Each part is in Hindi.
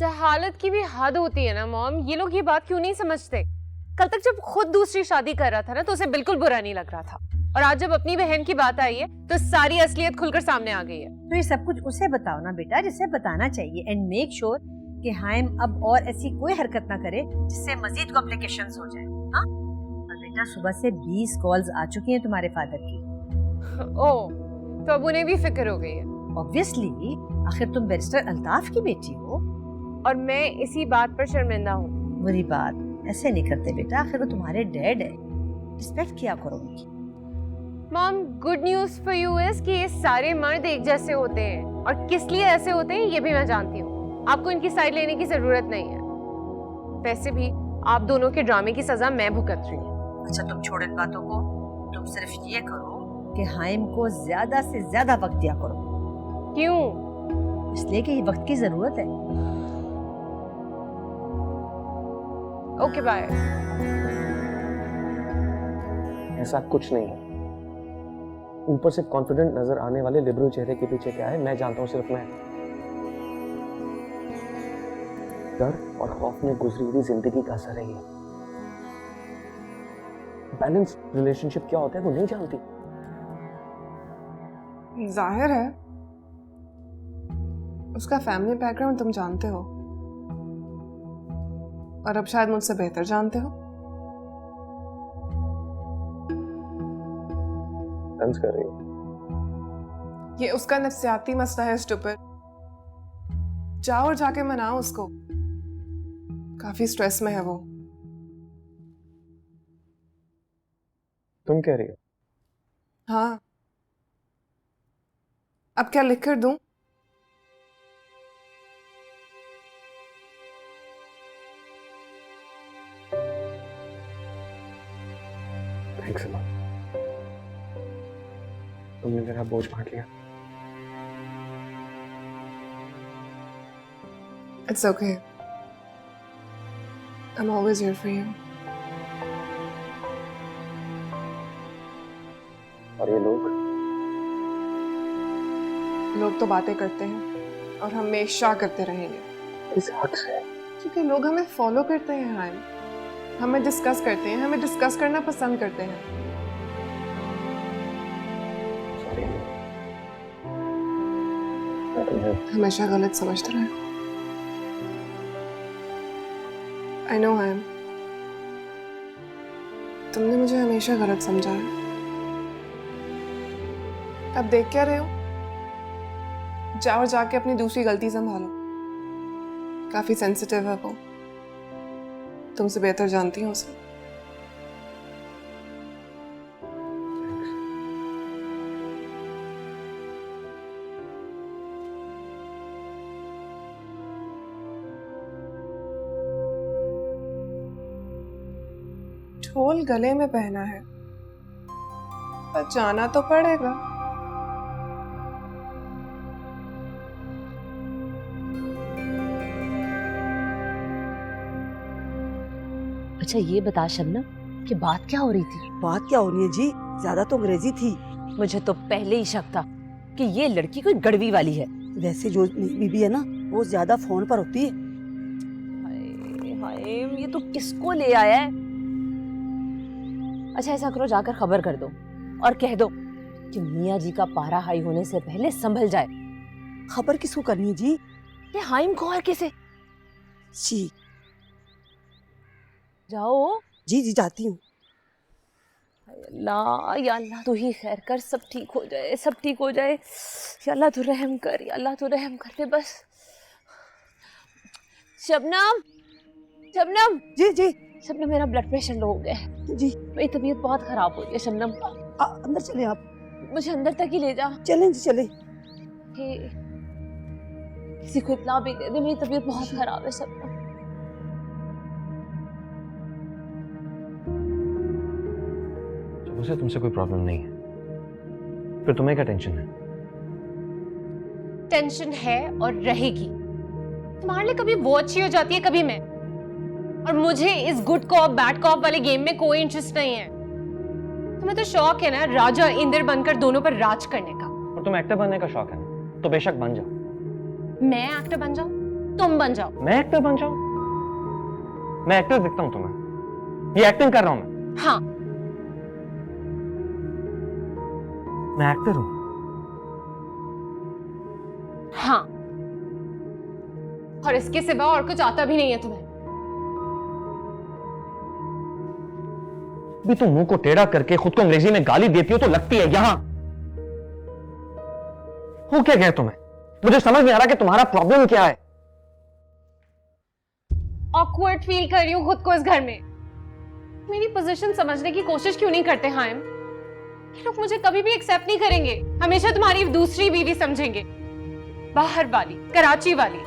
जहालत की भी हद होती है ना मॉम। ये लोग ये बात क्यों नहीं समझते? कल तक जब खुद दूसरी शादी कर रहा था ना तो उसे बिल्कुल बुरा नहीं लग रहा था, और आज जब अपनी बहन की बात आई है तो सारी असलियत खुलकर सामने आ गई है। तो ये सब कुछ उसे बताओ ना बेटा, जिसे बताना चाहिए, एंड मेक श्योर कि हाइम अब और ऐसी कोई हरकत ना करे जिससे मजीद कॉम्प्लिकेशंस हो जाए। हाँ? और बेटा सुबह से 20 कॉल्स आ चुकी हैं तुम्हारे फादर की। ओह, तो अब उन्हें भी फिक्र हो गई है। ऑब्वियसली, आखिर तुम बैरिस्टर अल्ताफ की बेटी हो। और मैं इसी बात पर शर्मिंदा हूँ। बुरी बात, ऐसे नहीं करते बेटा, आखिर वो तुम्हारे डैड है, रिस्पेक्ट किया करो उनकी। Mom, good news for you is कि ये सारे मर्द एक जैसे होते हैं, और किस लिए ऐसे होते हैं ये भी मैं जानती हूँ। आपको इनकी साइड लेने की जरूरत नहीं है। वैसे भी आप दोनों के ड्रामे की सजा मैं भुगत रही हूँ। अच्छा तुम छोड़ इन बातों को, तुम सिर्फ ये करो कि हाइम को ज्यादा से ज्यादा वक्त दिया करो। क्यों? इसलिए कि ये वक्त की जरूरत है। Okay bye. ऐसा कुछ नहीं है। ऊपर से कॉन्फिडेंट नजर आने वाले लिबरल चेहरे के पीछे क्या है मैं जानता हूं, सिर्फ मैं। डर और खौफ में गुजरी हुई जिंदगी का असर है ये। बैलेंस रिलेशनशिप क्या होता है वो नहीं जानती। जाहिर है उसका फैमिली बैकग्राउंड तुम जानते हो, और अब शायद मुझसे बेहतर जानते हो। डांस कर रही हो। ये उसका नफसियाती मसला है स्टूपिड। जाओ और जाके मनाओ उसको, काफी स्ट्रेस में है वो। तुम कह रही हो? हाँ, अब क्या लिख कर दूं? थैंक्स अ लॉट, तुमने मेरा बोझ बांट लिया। It's okay. I'm always here for you. और ये लोग तो बातें करते हैं और हमेशा करते रहेंगे। इस हक से, क्योंकि लोग हमें फॉलो करते हैं हाइम, हमें डिस्कस करते हैं, हमें डिस्कस करना पसंद करते हैं। सॉरी, मैं तुम्हें हमेशा गलत समझता रहा। I know हाइम, तुमने मुझे हमेशा गलत समझा है। अब देख क्या रहे हो? जाओ और जाके अपनी दूसरी गलती संभालो। काफी सेंसिटिव है वो, तुमसे बेहतर जानती हूँ उसे। ढोल गले में पहना है, पर जाना तो पड़ेगा। अच्छा ये बता शबनम कि बात क्या हो रही थी? बात क्या होनी है जी, ज्यादा तो अंग्रेजी थी। मुझे तो पहले ही शक था कि ये लड़की कोई गड़वी वाली है। वैसे जो बीबी है ना वो ज्यादा फोन पर होती है। हाय हाय, ये तो किसको ले आया है? अच्छा ऐसा करो, जाकर खबर कर दो और कह दो कि मियाँ जी का पारा हाई होने से पहले संभल जाए। खबर किसको करनी है जी? ये हाइम को और किसे? जी जाओ। जी जी जाती हूँ। अल्लाह या अल्लाह तू ही खैर कर, सब ठीक हो जाए, सब ठीक हो जाए। या अल्लाह तू रहम कर, या अल्लाह तू रहम कर दे बस। शबनम, शबनम। जी जी शबनम, मेरा ब्लड प्रेशर लो हो गया है जी। मेरी तबीयत बहुत खराब हो रही है शबनम। अंदर चले आप। मुझे अंदर तक ही ले जा। चलें जी चलें। किसी को इत्ला भी दे दे, मेरी तबीयत बहुत खराब है शबनम। मुझे तुमसे कोई प्रॉब्लम नहीं है, फिर तुम्हें क्या टेंशन है? टेंशन है और रहेगी। तुम्हारे लिए कभी वो अच्छी हो जाती है, कभी मैं, और मुझे इस गुड कॉप बैड कॉप वाले गेम में कोई इंटरेस्ट नहीं है। तुम्हें तो शौक है ना राजा इंद्र बनकर दोनों पर राज करने का। और तुम्हें एक्टर बनने का शौक है ना, तो बेशक बन जाओ। मैं एक्टर बन जाऊं? तुम बन जाओ। मैं एक्टर बन जाऊं? मैं एक्टर दिखता हूं तुम्हें? ये एक्टिंग कर रहा हूं मैं? हाँ, मैं एक्टर हूं। हाँ, और इसके सिवा और कुछ आता भी नहीं है तुम्हें। भी तुम मुंह को टेढ़ा करके खुद को अंग्रेजी में गाली देती हो तो लगती है यहां। हो क्या गया तुम्हें? मुझे समझ नहीं आ रहा कि तुम्हारा प्रॉब्लम क्या है। ऑकवर्ड फील कर रही हूँ खुद को इस घर में। मेरी पोजीशन समझने की कोशिश क्यों नहीं करते हाइम? ये लोग मुझे कभी भी एक्सेप्ट नहीं करेंगे, हमेशा तुम्हारी दूसरी बीवी समझेंगे, बाहर वाली, कराची वाली।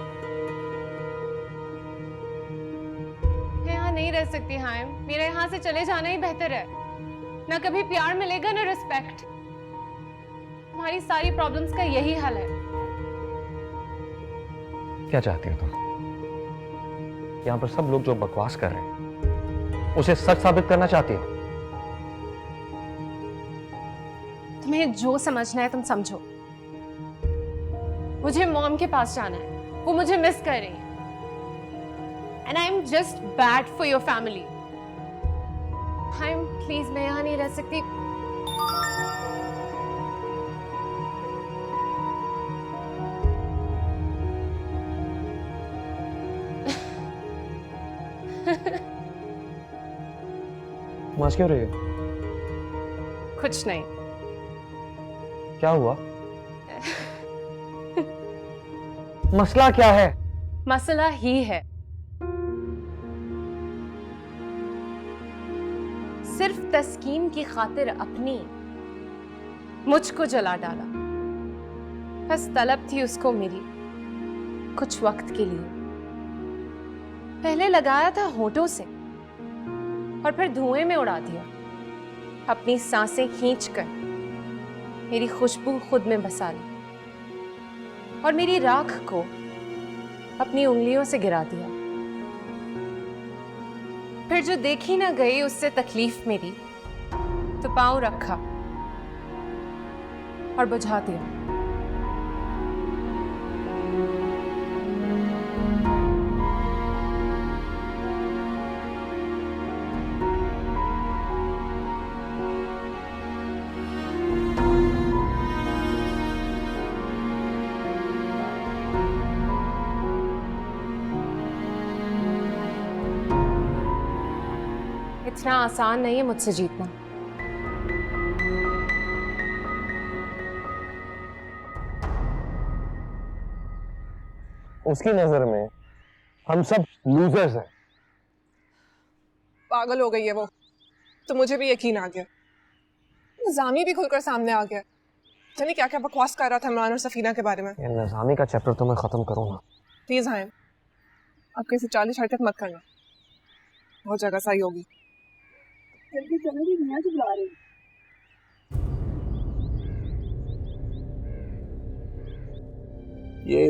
मैं यहाँ नहीं रह सकती हाइम, मेरा यहाँ से चले जाना ही बेहतर है। ना कभी प्यार मिलेगा ना रिस्पेक्ट। तुम्हारी सारी प्रॉब्लम्स का यही हल है। क्या चाहती हो तुम? यहां पर सब लोग जो बकवास कर रहे हैं उसे सच साबित करना चाहती हो? तुम्हें जो समझना है तुम समझो। मुझे मॉम के पास जाना है, वो मुझे मिस कर रही है। And I am just bad for your family. Hymn please, मैं यहाँ नहीं रह सकती। हंस क्यों रही हो? कुछ नहीं। क्या हुआ? मसला क्या है? मसला ही है, सिर्फ तस्कीन की खातिर अपनी मुझको जला डाला। बस तलब थी उसको मेरी कुछ वक्त के लिए। पहले लगाया था होठों से और फिर धुएं में उड़ा दिया। अपनी सांसें खींचकर मेरी खुशबू खुद में बसा ली और मेरी राख को अपनी उंगलियों से गिरा दिया। फिर जो देखी ना गई उससे तकलीफ मेरी, तो पांव रखा और बुझा दिया। इतना आसान नहीं है मुझसे जीतना। उसकी नजर में हम सब लूजर्स हैं। पागल हो गई है वो, तो मुझे भी यकीन आ गया। निजामी भी खुलकर सामने आ गया। जाने क्या क्या बकवास कर रहा था इमरान और सफीना के बारे में। ये निजामी का चैप्टर तो मैं खत्म करूंगा। प्लीज हाइम, आप किसी 40 हरकत मत करना, बहुत जगह सही होगी। जल्दी चलो जी, मियां जी बुला रहे हैं। ये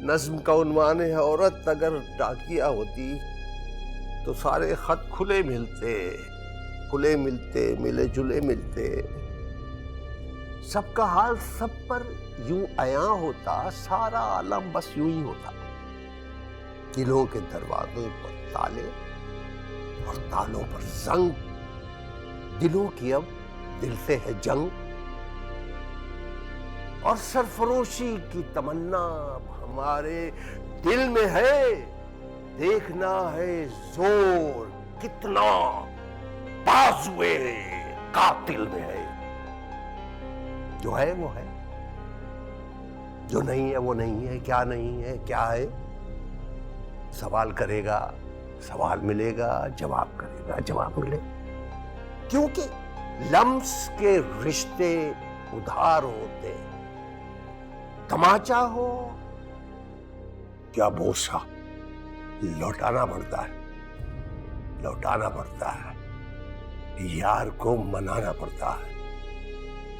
नज्म का उन्वान है। औरत अगर डाकिया होती तो सारे खत खुले मिलते मिले जुले मिलते। सबका हाल सब पर यूं आया होता, सारा आलम बस यूं ही होता। दिलों के दरवाजों पर ताले और तालों पर जंग। दिलों की अब दिल से है जंग और सरफरोशी की तमन्ना अब हमारे दिल में है। देखना है जोर कितना बाजुए कातिल में है। जो है वो है, जो नहीं है वो नहीं है। क्या नहीं है क्या है? सवाल करेगा सवाल मिलेगा, जवाब करेगा जवाब मिलेगा। क्योंकि लम्स के रिश्ते उधार होते। तमाचा हो क्या बोसा, लौटाना पड़ता है। यार को मनाना पड़ता है,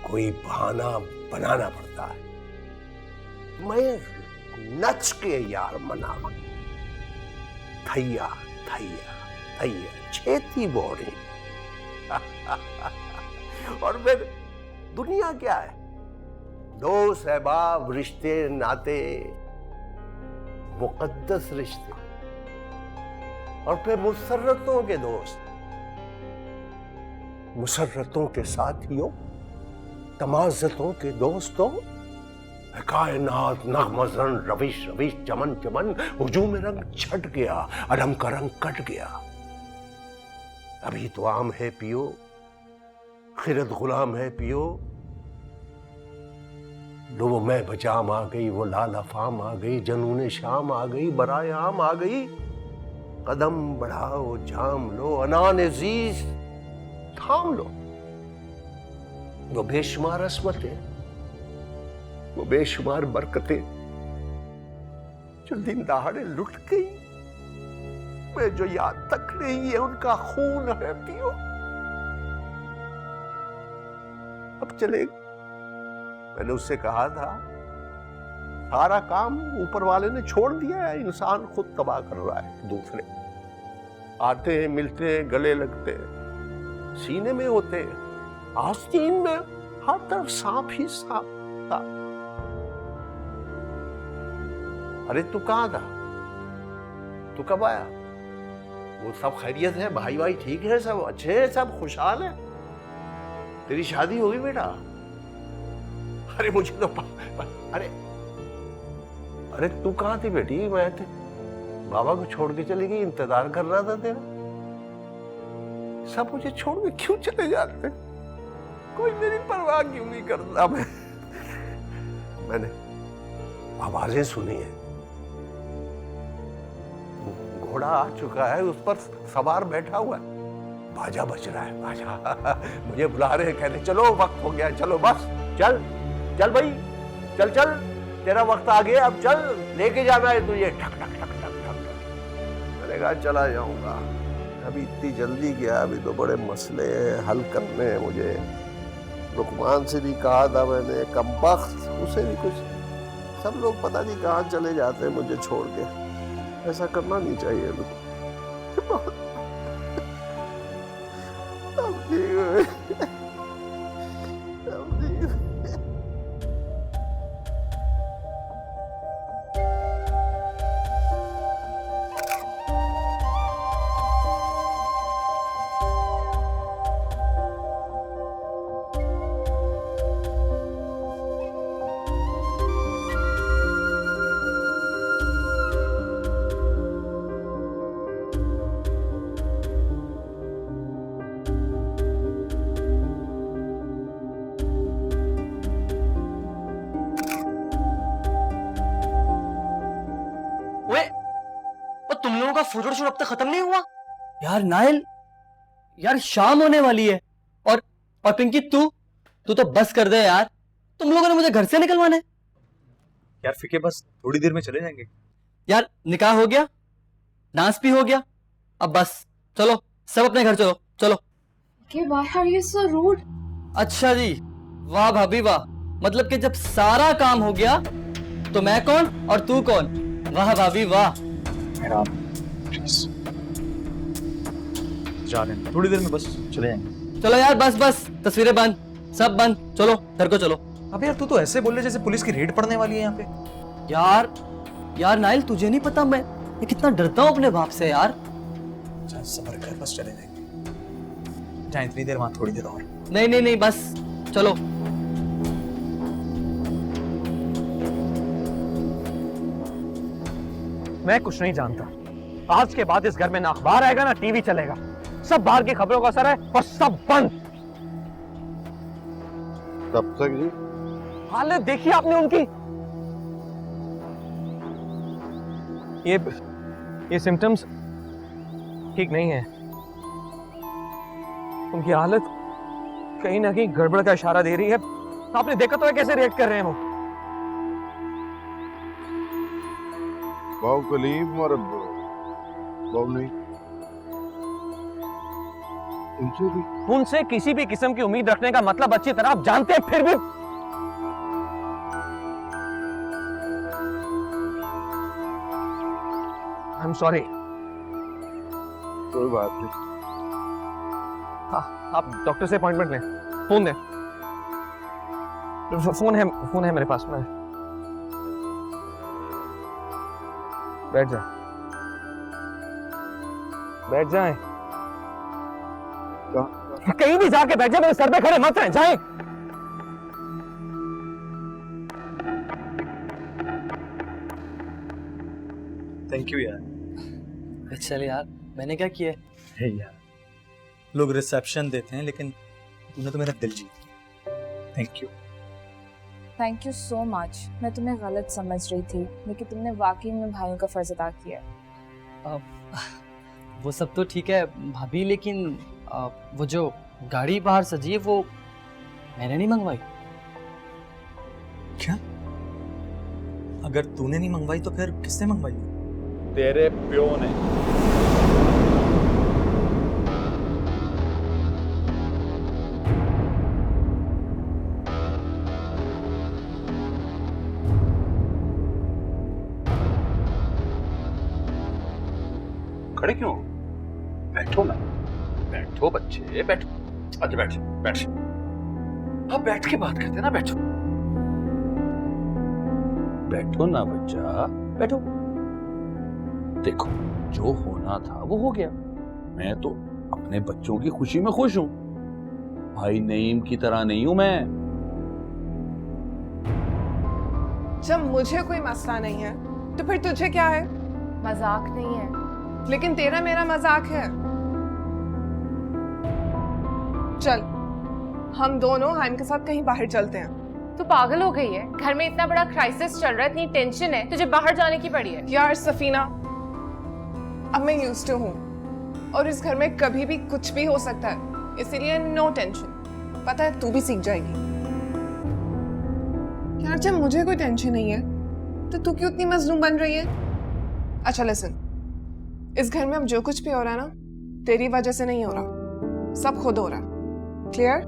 कोई बहाना बनाना पड़ता है। मैं नच के यार मनावा, थैया छेती बोरी। और फिर दुनिया क्या है? दोस्त अहबाब रिश्ते नाते मुकद्दस रिश्ते, और फिर मुसर्रतों के दोस्त, मुसर्रतों के साथियों, तमाज़तों के दोस्तों, कायनात नगमज़न रविश रविश चमन चमन, हुजूम रंग छट गया, अलम का रंग कट गया। अभी तो आम है पियो, खिरत गुलाम है पियो, लो वो मैं बजाम आ गई, वो लाल अफाम आ गई, जनून शाम आ गई, बराए आम आ गई। कदम बढ़ाओ जाम लो, अनान अजीज थाम लो। वो बेशुमार अस्मतें, वो बेशुमार बरकतें जो दिन दहाड़े लुट गई, मैं जो याद तक नहीं है उनका खून है पियो। अब चले, मैंने उससे कहा था सारा काम ऊपर वाले ने छोड़ दिया है, इंसान खुद तबाह कर रहा है। दूसरे आते हैं, मिलते हैं, गले लगते हैं, सीने में होते हैं, आस्तीन में हर तरफ सांप ही सांप था। अरे तू कहां था? तू कब आया? वो सब खैरियत है? भाई भाई ठीक है? सब अच्छे हैं? सब खुशहाल है? तेरी शादी होगी बेटा? अरे मुझे तो अरे अरे तू कहां थी बेटी? मैं बाबा को छोड़ के चली गई, इंतजार कर रहा था तेरा। सब मुझे छोड़ के क्यों चले जाते? कोई मेरी परवाह क्यों नहीं करता? मैंने आवाजें सुनी है, घोड़ा आ चुका है, उस पर सवार बैठा हुआ है, बाजा बज रहा है, बाजा। मुझे बुला रहे हैं, कहते चलो वक्त हो गया, चलो बस चल चल भाई, चल चल, तेरा वक्त आ गया, अब चल, लेके जाना है तुझे। ठक ठक ठक ठक ठक। मैंने कहा चला जाऊंगा, अभी इतनी जल्दी गया, अभी तो बड़े मसले हल करने हैं मुझे। लुकमान से भी कहा था मैंने, कमबख्त, उसे भी कुछ, सब लोग पता नहीं कहाँ चले जाते हैं मुझे छोड़ के। ऐसा करना नहीं चाहिए लोग। तुम लोगों का फोटोशूट अब तक खत्म नहीं हुआ? यार नाइल, यार शाम होने वाली है, और पिंकी तू तो बस कर दे यार, तुम लोगों ने मुझे घर से निकलवाना है। यार फिके बस थोड़ी देर में चले जाएंगे। यार निकाह हो गया, डांस भी हो गया, अब बस चलो सब अपने घर चलो चलो। Why are you so rude? अच्छा जी, वाह भाभी वाह, मतलब कि जब सारा काम हो गया तो मैं कौन और तू कौन? वाह भाभी वाह। जा रहे हैं, थोड़ी देर में बस चले जाएंगे। चलो यार बस बस, तस्वीरें बंद, सब बंद, चलो घर को चलो। अबे यार तू तो ऐसे बोल रहे जैसे पुलिस की रेड पड़ने वाली है यहाँ पे। यार नाइल, तुझे नहीं पता मैं कितना डरता हूँ अपने बाप से यार। चल सबर कर, बस चले जाएंगे। जा इतनी देर, वहां थोड़ी देर और। नहीं बस चलो। मैं कुछ नहीं जानता, आज के बाद इस घर में ना अखबार आएगा ना टीवी चलेगा, सब बाहर की खबरों का असर है और सब बंद। कब तक जी? हालत देखी आपने उनकी, ये सिम्टम्स ठीक नहीं है, उनकी हालत कहीं ना कहीं गड़बड़ का इशारा दे रही है। आपने देखा तो है कैसे रिएक्ट कर रहे हैं वो। बाव कलीम और बाव नहीं, उनसे किसी भी किस्म की उम्मीद रखने का मतलब अच्छी तरह आप जानते हैं, फिर भी आई एम सॉरी। कोई बात नहीं। हाँ, आप डॉक्टर से अपॉइंटमेंट लें, फोन दें। फोन है मेरे पास में। बैठ जा, बैठ जाए। कहीं भी जाके बैठ जा, मेरे सर पे खड़े मत रह जाए। थैंक यू यार। चल यार, मैंने क्या किया? हे यार, लोग रिसेप्शन देते हैं लेकिन तूने तो मेरा दिल जीत लिया। Thank you. Thank you so much. मैं तुम्हें गलत समझ रही थी, लेकिन तुमने वाकई में भाइयों का फर्ज अदा किया। वो सब तो ठीक है भाभी, लेकिन वो जो गाड़ी बाहर सजी है वो मैंने नहीं मंगवाई। क्या? अगर तूने नहीं मंगवाई तो फिर किसने मंगवाई? तेरे प्यो ने। खड़े क्यों? बैठो ना, बैठो बच्चे, बैठो। अच्छा बैठ बैठ। अब बैठ के बात करते ना, बैठो बैठो ना बच्चा, बैठो। देखो, जो होना था वो हो गया। मैं तो अपने बच्चों की खुशी में खुश हूं। भाई नईम की तरह नहीं हूं मैं। जब मुझे कोई मसला नहीं है तो फिर तुझे क्या है? मजाक नहीं है। लेकिन तेरा मेरा मजाक है। चल, हम दोनों हाइम के साथ कहीं बाहर चलते हैं। तू पागल हो गई है? घर में इतना बड़ा क्राइसिस चल रहा है, इतनी टेंशन है, तुझे बाहर जाने की पड़ी है। यार सफीना, अब मैं यूज्ड टू हूँ और इस घर में कभी भी कुछ भी हो सकता है, इसीलिए नो टेंशन। पता है, तू भी सीख जाएगी। यार जब मुझे कोई टेंशन नहीं है तो तू क्यों इतनी मजलूम बन रही है? अच्छा लिसन, इस घर में अब जो कुछ भी हो रहा है ना, तेरी वजह से नहीं हो रहा, सब खुद हो रहा है। क्लियर?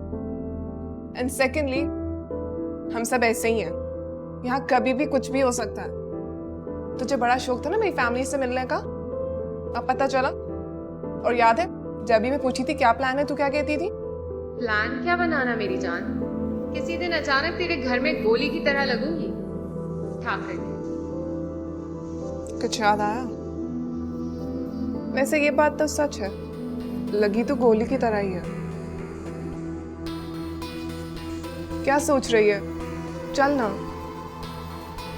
एंड सेकेंडली, हम सब ऐसे ही हैं, यहाँ कभी भी कुछ भी हो सकता है। तुझे बड़ा शौक था ना मेरी फैमिली से मिलने का, अब पता चला। और याद है जब भी मैं पूछी थी क्या प्लान है, तू क्या कहती थी? प्लान क्या बनाना मेरी जान, किसी दिन अचानक तेरे घर में गोली की तरह लगूंगी। था करके कुछ याद आया? वैसे ये बात तो सच है, लगी तो गोली की तरह ही है। क्या सोच रही है? चल ना।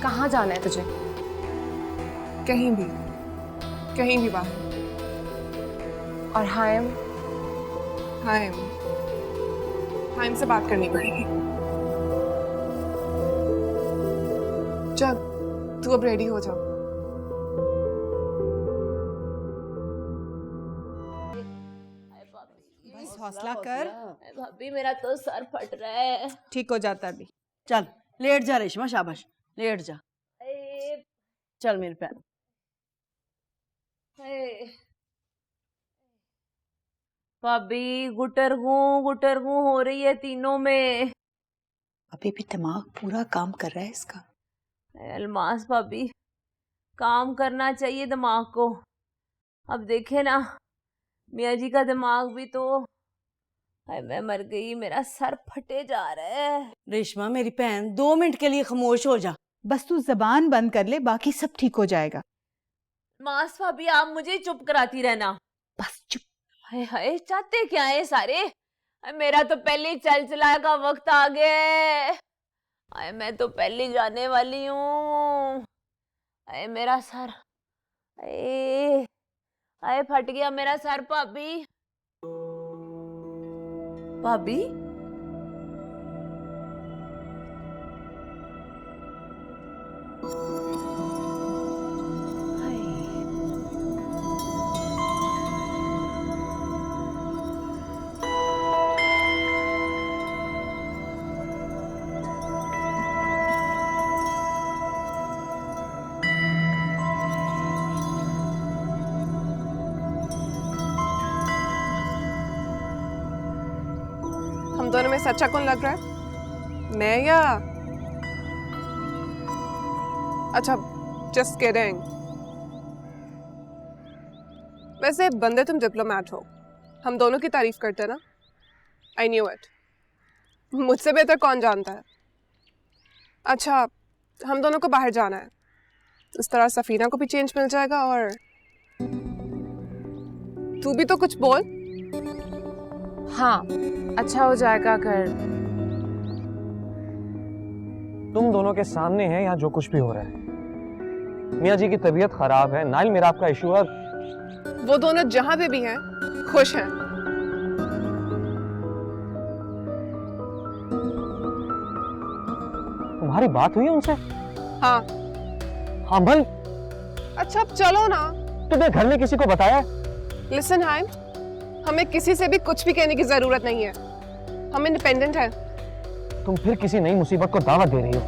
कहाँ जाना है तुझे? कहीं भी बाहर। और हाइम? हाइम से बात करनी पड़ेगी। चल, तू अब रेडी हो जा। बस हौसला कर। भाभी मेरा तो सर फट रहा है। ठीक हो जाता अभी। चल लेट जा रेशमा, शाबाश, लेट जा। चल मेरे पैर। भाभी गुटरगू हो रही है तीनों में। अभी भी दिमाग पूरा काम कर रहा है इसका। अलमास भाभी, काम करना चाहिए दिमाग को। अब देखे ना, मियाँ जी का दिमाग भी तो। मैं मर गई, मेरा सर फटे जा रहा है। रेशमा मेरी बहन, 2 मिनट के लिए खामोश हो जा। बस तू जबान बंद कर ले, बाकी सब ठीक हो जाएगा। मास भाभी, आप मुझे चुप कराती रहना। बस चुप। हाय हाय, चाहते क्या है सारे? मेरा तो पहले ही चल चला का वक्त आ गया है। मैं तो पहले जाने वाली हूँ। मेरा सर, फट गया मेरा सर। भाभी भाभी, हम दोनों में सच्चा कौन लग रहा है, मैं या? अच्छा, जस्ट किडिंग। वैसे बंदे तुम डिप्लोमेट हो, हम दोनों की तारीफ करते ना। I knew it. मुझसे बेहतर कौन जानता है? अच्छा, हम दोनों को बाहर जाना है, इस तरह सफीना को भी चेंज मिल जाएगा और तू भी तो कुछ बोल। हाँ, अच्छा हो जाएगा अगर तुम दोनों के सामने है यहाँ जो कुछ भी हो रहा है। मियाँ जी की तबीयत खराब है, नाइल मेरा आपका इशू है। वो दोनों जहां पे भी हैं खुश हैं। तुम्हारी बात हुई है उनसे? हाँ। हाँ भाई। अच्छा अब चलो ना। तुमने घर में किसी को बताया? लिसन हाइम, हमें किसी से भी कुछ भी कहने की जरूरत नहीं है, हम इंडिपेंडेंट हैं। तुम फिर किसी नई मुसीबत को दावत दे रही हो।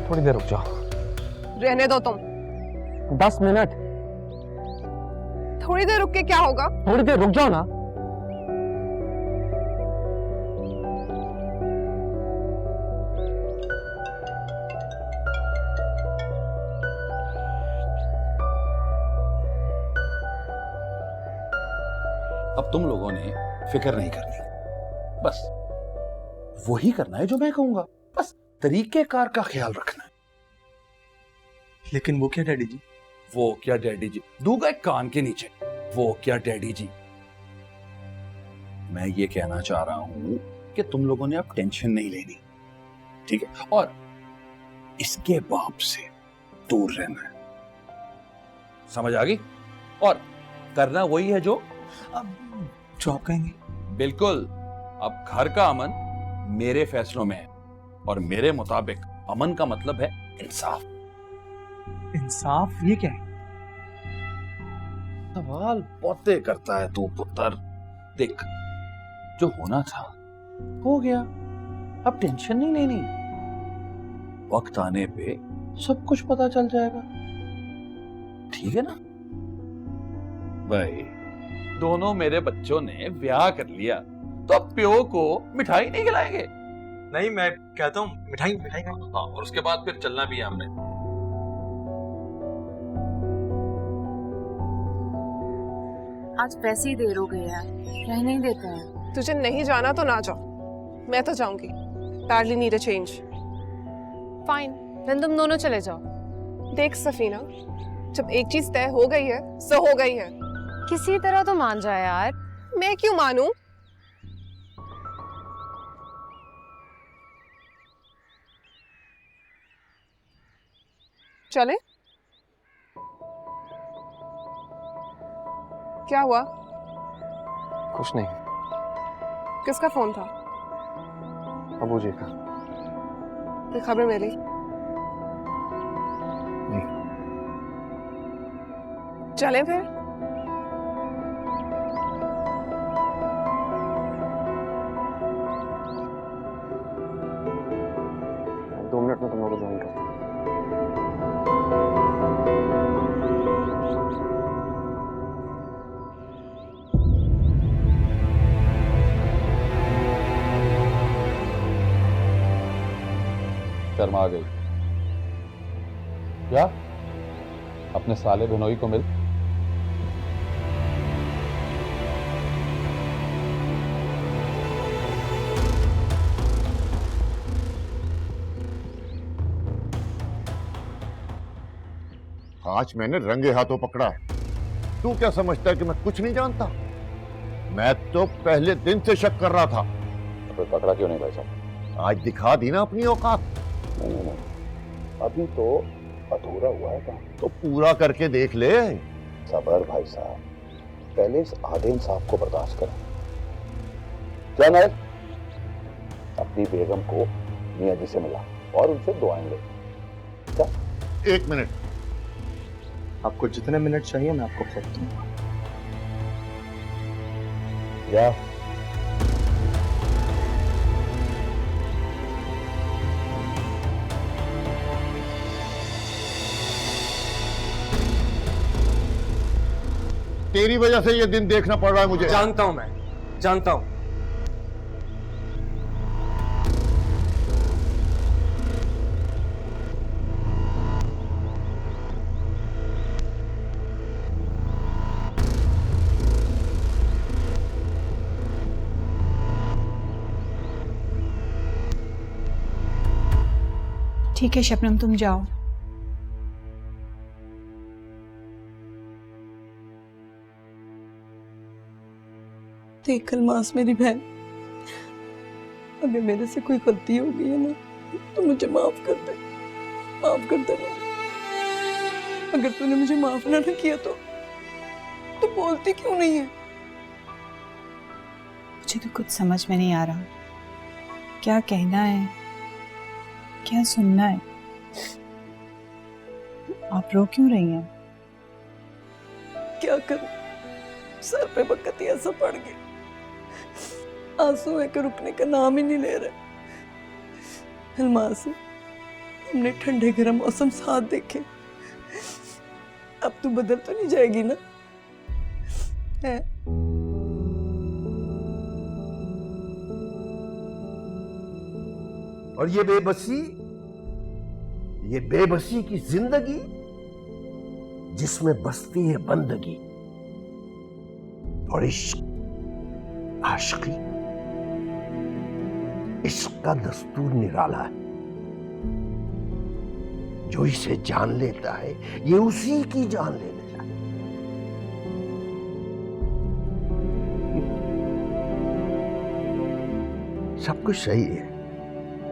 थोड़ी देर रुक जाओ। रहने दो तुम। 10 मिनट। थोड़ी देर रुक के क्या होगा? थोड़ी देर रुक जाओ ना। अब तुम लोगों ने फिक्र नहीं करनी, बस वही करना है जो मैं कहूंगा, बस तरीकेकार का ख्याल रखना है। लेकिन वो क्या डैडी जी? वो क्या डैडी जी, दूंगा एक कान के नीचे। वो क्या डैडी जी, मैं ये कहना चाह रहा हूं कि तुम लोगों ने अब टेंशन नहीं लेनी, ठीक है? और इसके बाप से दूर रहना है, समझ आ गई? और करना वही है जो आप कहेंगे। बिल्कुल। अब घर का अमन मेरे फैसलों में है, और मेरे मुताबिक अमन का मतलब है इंसाफ। इंसाफ ये क्या है? सवाल बहुते करता है तू पुत्र। देख, जो होना था हो गया, अब टेंशन नहीं लेनी, वक्त आने पे सब कुछ पता चल जाएगा, ठीक है ना? भाई, दोनों मेरे बच्चों ने ब्याह कर लिया तो अब प्यो को मिठाई नहीं खिलाएंगे? नहीं, मैं कहता हूँ मिठाई मिठाई खाएं। हाँ, और उसके बाद फिर चलना भी है हमने। आज वैसे ही देर हो गई है, रहने ही देते हैं। तुझे नहीं जाना तो ना जाओ, मैं तो जाऊंगी। Badly need a change. Fine, then तुम दोनों चले जाओ। देख सफीना, जब एक चीज तय हो गई है सो हो गई है। किसी तरह तो मान जाए यार। मैं क्यों मानूं? चले? क्या हुआ? कुछ नहीं। किसका फोन था? अबू जी का। कोई खबर मिली? नहीं। चले फिर? दो मिनट में तुम लोग को ज्वाइन करता हूँ। शर्मा आ गई क्या? अपने साले बिनोई को मिल। आज मैंने रंगे हाथों पकड़ा है। तू क्या समझता है कि मैं कुछ नहीं जानता? मैं तो पहले दिन से शक कर रहा था। तो पकड़ा क्यों नहीं भाई साहब? आज दिखा दी ना अपनी औकात। नहीं, अभी तो अधूरा हुआ है काम। तो पूरा करके देख ले। सबर भाई साहब, पहले इस आधे इंसाफ को बर्दाश्त करें। क्या नायक, अपनी बेगम को मियाँ जी से मिला और उनसे दुआएं ले। क्या? 1 मिनट। आपको जितने मिनट चाहिए मैं आपको खुद दूंगा। या तेरी वजह से ये दिन देखना पड़ रहा है मुझे। जानता हूं, मैं जानता हूं। ठीक है शबनम, तुम जाओ। देख अलमास मेरी बहन, अगर मेरे से कोई गलती हो गई है ना तो मुझे माफ कर दे, माफ कर दे मुझे। अगर तूने मुझे माफ ना किया तो बोलती क्यों नहीं है? मुझे तो कुछ समझ में नहीं आ रहा, क्या कहना है, क्या सुनना है। आप रो क्यों रही हैं? क्या करूं, सर पे बकती ऐसा पड़ गया, आंसू है कि रुकने का नाम ही नहीं ले रहे। अलमास, हमने ठंडे गर्म मौसम साथ देखे, अब तू बदल तो नहीं जाएगी ना? है? और ये बेबसी की जिंदगी जिसमें बसती है बंदगी, और इश्क, आशिकी, इश्क का दस्तूर निराला है। जो इसे जान लेता है ये उसी की जान ले लेता है। सब कुछ सही है,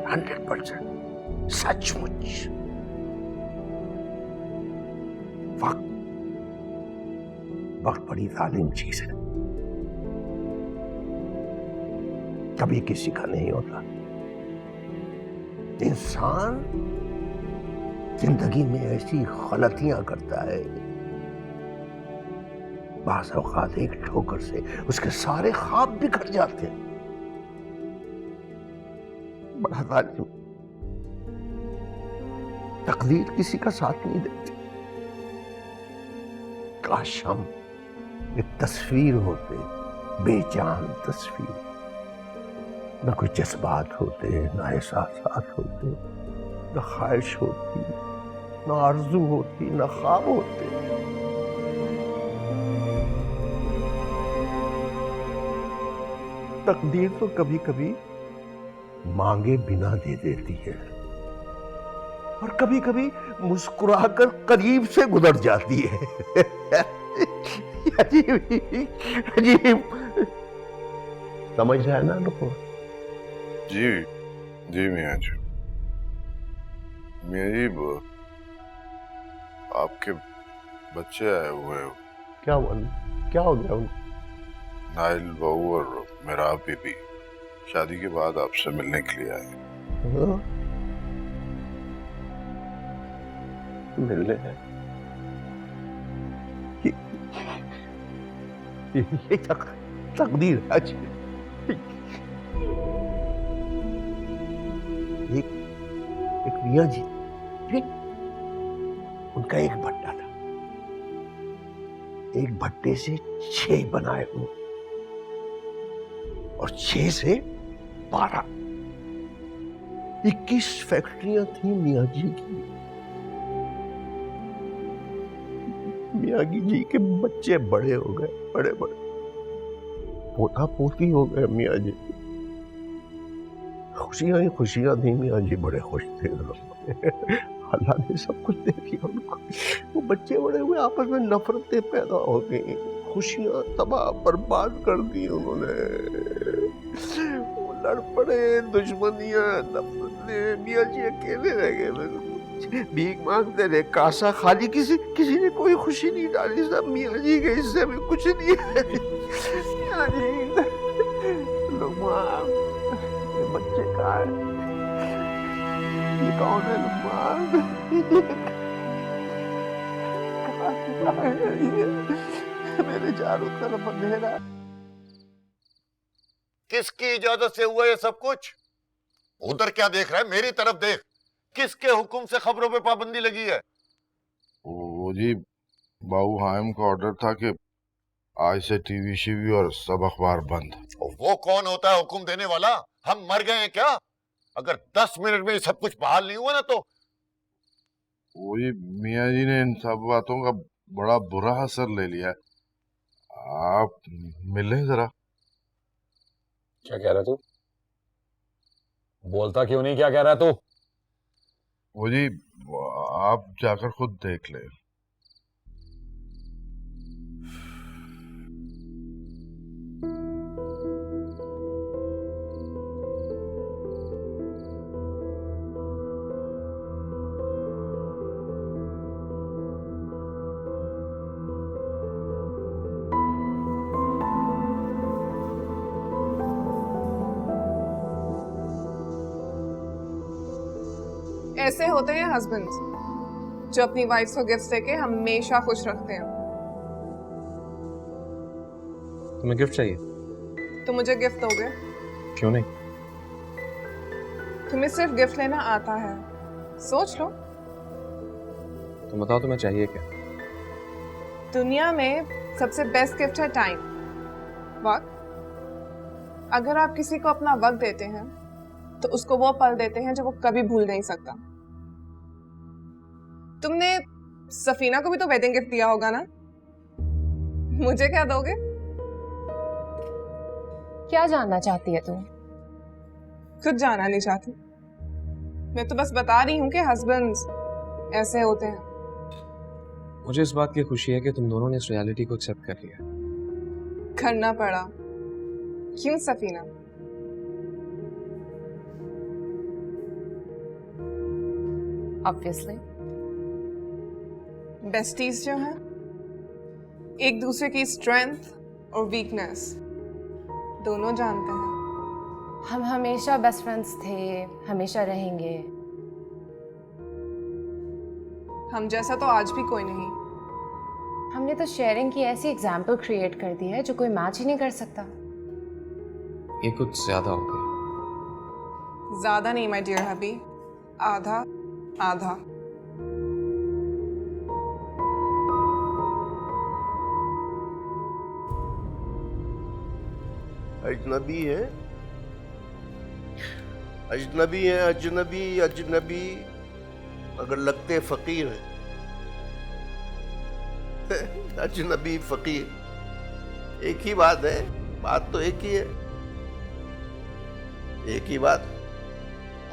100% सचमुच। वक्त बड़ी जालिम चीज है, कभी किसी का नहीं होता। इंसान जिंदगी में ऐसी गलतियां करता है, बाज़ औक़ात एक ठोकर से उसके सारे ख्वाब बिखर जाते हैं। बड़ा जालिम, तकदीर किसी का साथ नहीं देती। काश हम एक तस्वीर होते, बेजान तस्वीर, न कोई जज्बात होते, न एहसासात होते, न ख्वाहिश होती, न आरज़ू होती, न ख्वाब होते। तकदीर तो कभी कभी मांगे बिना दे देती है, और कभी कभी मुस्कुराकर करीब से गुजर जाती है। अजीब समझ रहा है ना लोगों? जी जी मियाँ जी, मियाँ जी आपके बच्चे आए हुए हैं। क्या हुआ, क्या हो गया उनको? नाइल बहू और मेरा बीबी शादी के बाद आपसे मिलने के लिए आए। हाँ? मिलने हैं? ये तकदीर है। एक मियाँ जी, उनका एक भट्टा था, एक भट्टे से 6 बनाए हुए, और 6 से 12, 21 फैक्ट्रियां थी मियाँ जी की। मियाँ जी के बच्चे बड़े हो गए, बड़े बड़े, पोता पोती हो गए मियाँ जी। खुशियां ही खुशियां थी, मियाँ जी बड़े खुश थे। अल्लाह ने सब कुछ दे दिया उनको। वो बच्चे बड़े हुए, आपस में नफरतें पैदा हो गई, खुशियां तबाह बर्बाद कर दी उन्होंने। वो लड़ पड़े, दुश्मनियां, नफरतें। मियाँ जी अकेले रह गए, भीख मांगते रहे, कासा खाली, किसी ने कोई खुशी नहीं डाली। सब मियाँ जी के हिस्से में कुछ नहीं है। मियाँ जी, लुकमान, बच्चे कहाँ है? ये कौन है लुकमान? कहाँ है? मेरे चारों तरफ अंधेरा। किसकी इजाजत से हुआ ये सब कुछ? उधर क्या देख रहा है? मेरी तरफ देख। किसके हुक्म से खबरों पे पाबंदी लगी है? वो जी बाबू हाइम का ऑर्डर था कि आज से टीवी शीवी और सब अखबार बंद। वो कौन होता है हुक्म देने वाला? हम मर गए हैं क्या? अगर 10 मिनट में सब कुछ बहाल नहीं हुआ ना तो। वो जी मियाँ जी ने इन सब बातों का बड़ा बुरा असर ले लिया है। आप मिले जरा। क्या कह रहा तू? बोलता क्यों नहीं, क्या कह रहा तू? वो जी आप जाकर खुद देख ले। ऐसे होते हैं हस्बैंड्स जो अपनी वाइफ्स को गिफ्ट देके हमेशा खुश रखते हैं। तुम्हें गिफ्ट चाहिए? तुम मुझे गिफ्ट दोगे? क्यों नहीं? तुम्हें सिर्फ गिफ्ट लेना आता है, सोच लो। तुम बताओ तुम्हें चाहिए क्या? दुनिया में सबसे बेस्ट गिफ्ट है टाइम, वक्त। अगर आप किसी को अपना वक्त देते हैं तो उसको वो पल देते हैं जो वो कभी भूल नहीं सकता। तुमने सफीना को भी तो वेडिंग गिफ्ट दिया होगा ना? मुझे क्या दोगे? क्या जानना चाहती है तू? कुछ जानना नहीं चाहती, मैं तो बस बता रही हूँ कि हस्बैंड्स ऐसे होते हैं। मुझे इस बात की खुशी है कि तुम दोनों ने इस रियलिटी को एक्सेप्ट कर लिया। करना पड़ा। क्यों सफीना? ऑब्वियसली बेस्टीज जो हैं, एक दूसरे की स्ट्रेंथ और वीकनेस दोनों जानते हैं। हम हमेशा बेस्ट फ्रेंड्स थे, हमेशा रहेंगे। हम जैसा तो आज भी कोई नहीं। हमने तो शेयरिंग की ऐसी एग्जाम्पल क्रिएट कर दी है जो कोई मैच ही नहीं कर सकता। ये कुछ ज्यादा हो गया। ज्यादा नहीं माय डियर हबी, आधा आधा। अजनबी है, अजनबी है, अजनबी अजनबी, अगर लगते फकीर है। अजनबी फकीर एक ही बात है, बात तो एक ही है, एक ही बात।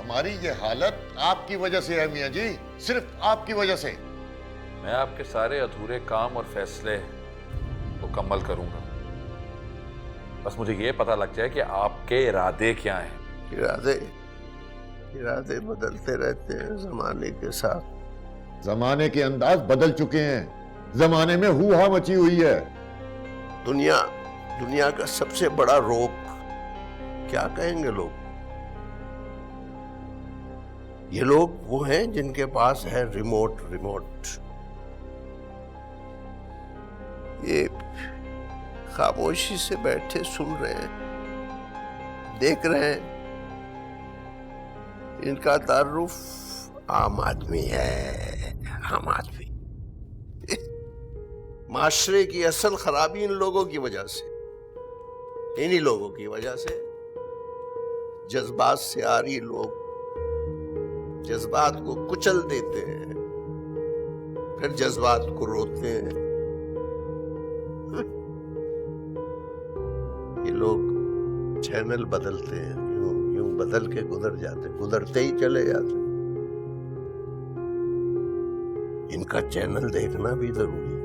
हमारी ये हालत आपकी वजह से है मियाँ जी, सिर्फ आपकी वजह से। मैं आपके सारे अधूरे काम और फैसले मुकम्मल करूंगा, बस मुझे ये पता लग जाए कि आपके इरादे क्या हैं। इरादे इरादे बदलते रहते हैं जमाने के साथ। जमाने के अंदाज बदल चुके हैं, जमाने में हुआ मची हुई है। दुनिया का सबसे बड़ा रोग क्या कहेंगे लोग? ये लोग वो हैं जिनके पास है रिमोट। ये खामोशी से बैठे सुन रहे हैं, देख रहे हैं। इनका तारुफ आम आदमी है, आम आदमी। माशरे की असल खराबी इन लोगों की वजह से, इन्हीं लोगों की वजह से। जज्बात से आ रही लोग जज्बात को कुचल देते हैं, फिर जज्बात को रोते हैं। ये लोग चैनल बदलते हैं, यूं बदल के गुजर जाते, गुजरते ही चले जाते। इनका चैनल देखना भी जरूरी है।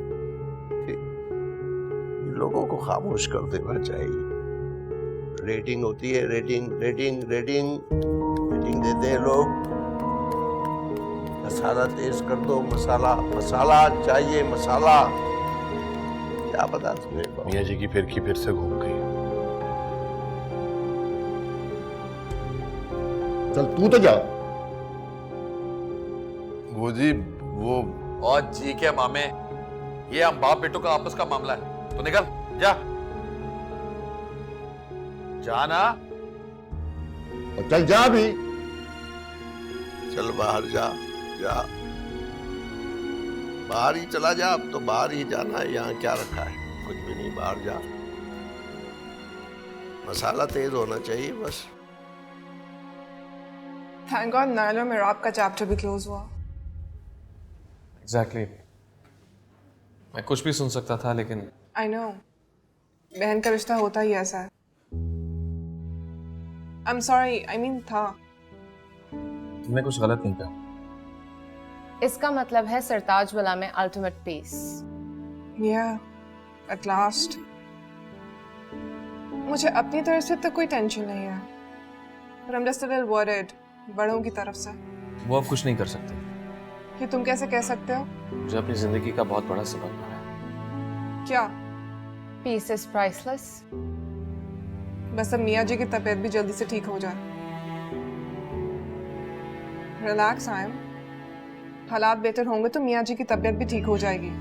इन लोगों को खामोश कर देना चाहिए। रेटिंग होती है, रेटिंग देते हैं लोग। मसाला तेज कर दो, मसाला चाहिए, मसाला। क्या पता तुम्हें? मियाँ जी की फिर से घूम गई। चल तू तो जा। वो जी वो और जी क्या मामे, ये हम बाप बेटों का आपस का मामला है, तो निकल जा। जाना। और चल जा भी। चल बाहर जा, बाहर ही चला जा। अब तो बाहर ही जाना है, यहाँ क्या रखा है? कुछ भी नहीं, बाहर जा। मसाला तेज होना चाहिए बस। थैंक गॉड नायल और मेराब का चैप्टर भी क्लोज हुआ। एग्जैक्टली। मैं कुछ भी सुन सकता था, लेकिन आई नो, बहन का रिश्ता होता ही ऐसा है। I am sorry, I mean था। तुमने कुछ गलत नहीं कहा। इसका मतलब है सरताज वाला में ultimate peace. Yeah, at last. मुझे अपनी तरफ से तो कोई टेंशन नहीं है, but I'm just a little worried बड़ों की तरफ से। वो अब कुछ नहीं कर सकते। कि तुम कैसे कह सकते हो? मुझे अपनी जिंदगी का बहुत बड़ा सबक मिला है। क्या? Peace is priceless. बस अब मियाँ जी की तबीयत भी जल्दी से ठीक हो जाए। रिलैक्स आयम, हालात बेहतर होंगे तो मियाँ जी की तबीयत भी ठीक हो जाएगी।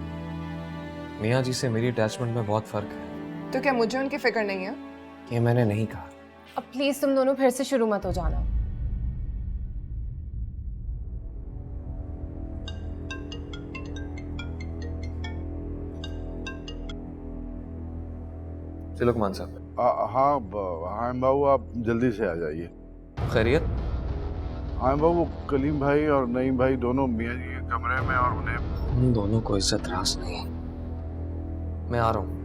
मियाँ जी से मेरी अटैचमेंट में बहुत फर्क है। तो क्या मुझे उनकी फिक्र नहीं है? ये मैंने नहीं कहा। अब प्लीज तुम दोनों फिर से शुरू मत हो जाना। चलो कुमान साहब। हाँ हाँ बाबू, आप जल्दी से आ जाइए। खैरियत? हाँ बाबू, कलीम भाई और नईम भाई दोनों मियाँ जी के कमरे में, और उन्हें उन दोनों को इज्जत रास नहीं। मैं आ रहा हूँ।